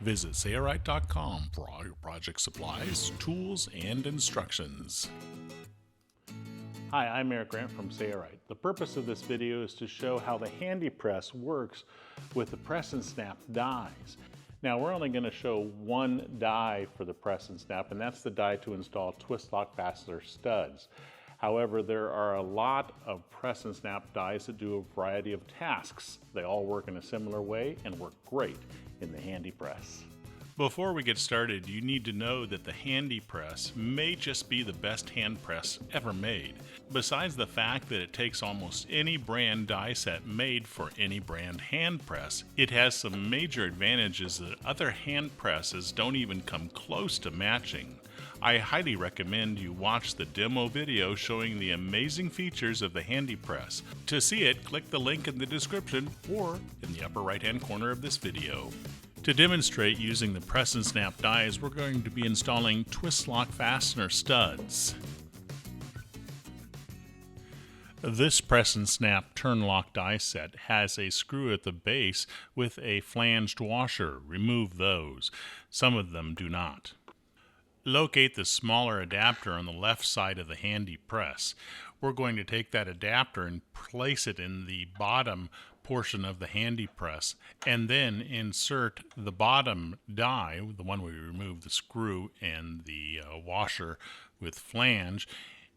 Visit Sailrite.com for all your project supplies, tools, and instructions. Hi, I'm Eric Grant from Sailrite. The purpose of this video is to show how the HandyPress works with the press and snap dies. Now we're only going to show one die for the press and snap, and that's the die to install twist lock fastener studs. However, there are a lot of press and snap dies that do a variety of tasks. They all work in a similar way and work great in the HandyPress. Before we get started, you need to know that the HandyPress may just be the best hand press ever made. Besides the fact that it takes almost any brand die set made for any brand hand press, it has some major advantages that other hand presses don't even come close to matching. I highly recommend you watch the demo video showing the amazing features of the HandyPress. To see it, click the link in the description or in the upper right hand corner of this video. To demonstrate using the press and snap dies, we're going to be installing twist lock fastener studs. This press and snap turn lock die set has a screw at the base with a flanged washer. Remove those. Some of them do not. Locate the smaller adapter on the left side of the HandyPress. We're going to take that adapter and place it in the bottom portion of the HandyPress, and then insert the bottom die, the one where we remove the screw and the washer with flange,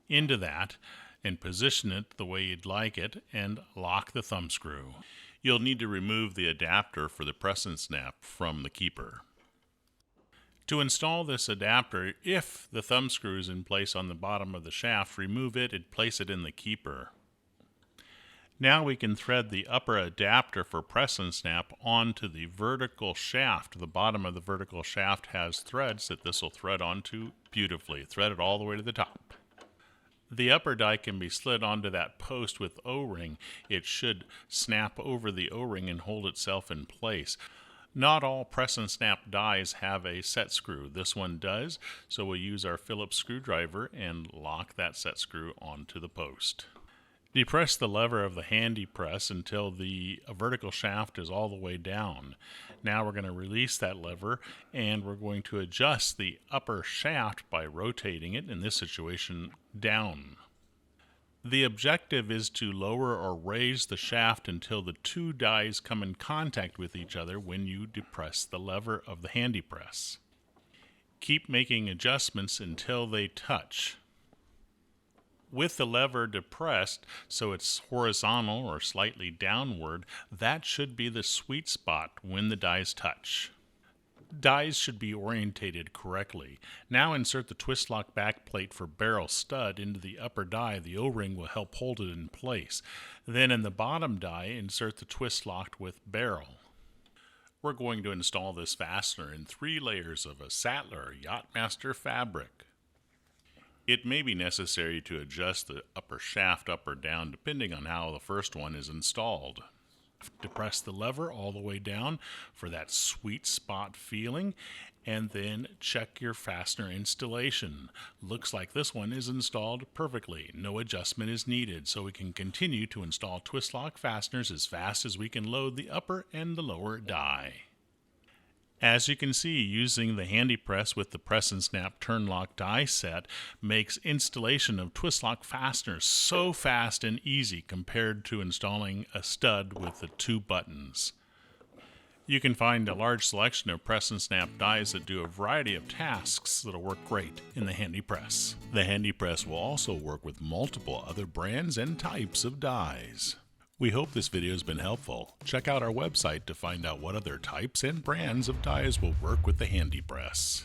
into that and position it the way you'd like it and lock the thumb screw. You'll need to remove the adapter for the press and snap from the keeper. To install this adapter, if the thumb screw is in place on the bottom of the shaft, remove it and place it in the keeper. Now we can thread the upper adapter for press and snap onto the vertical shaft. The bottom of the vertical shaft has threads that this will thread onto beautifully. Thread it all the way to the top. The upper die can be slid onto that post with O-ring. It should snap over the O-ring and hold itself in place. Not all press and snap dies have a set screw. This one does, so we'll use our Phillips screwdriver and lock that set screw onto the post. Depress the lever of the HandyPress until the vertical shaft is all the way down. Now we're going to release that lever and we're going to adjust the upper shaft by rotating it, in this situation, down. The objective is to lower or raise the shaft until the two dies come in contact with each other when you depress the lever of the HandyPress. Keep making adjustments until they touch. With the lever depressed so it's horizontal or slightly downward, that should be the sweet spot when the dies touch. Dies should be orientated correctly. Now insert the twist lock back plate for barrel stud into the upper die. The O-ring will help hold it in place. Then in the bottom die, insert the twist lock with barrel. We're going to install this fastener in 3 layers of a Sattler Yachtmaster fabric. It may be necessary to adjust the upper shaft up or down depending on how the first one is installed. Depress the lever all the way down for that sweet spot feeling, and then check your fastener installation. Looks like this one is installed perfectly. No adjustment is needed, so we can continue to install twist lock fasteners as fast as we can load the upper and the lower die. As you can see, using the HandyPress with the press and snap turn lock die set makes installation of twist lock fasteners so fast and easy compared to installing a stud with the 2 buttons. You can find a large selection of press and snap dies that do a variety of tasks that'll work great in the HandyPress. The HandyPress will also work with multiple other brands and types of dies. We hope this video has been helpful. Check out our website to find out what other types and brands of dies will work with the HandyPress.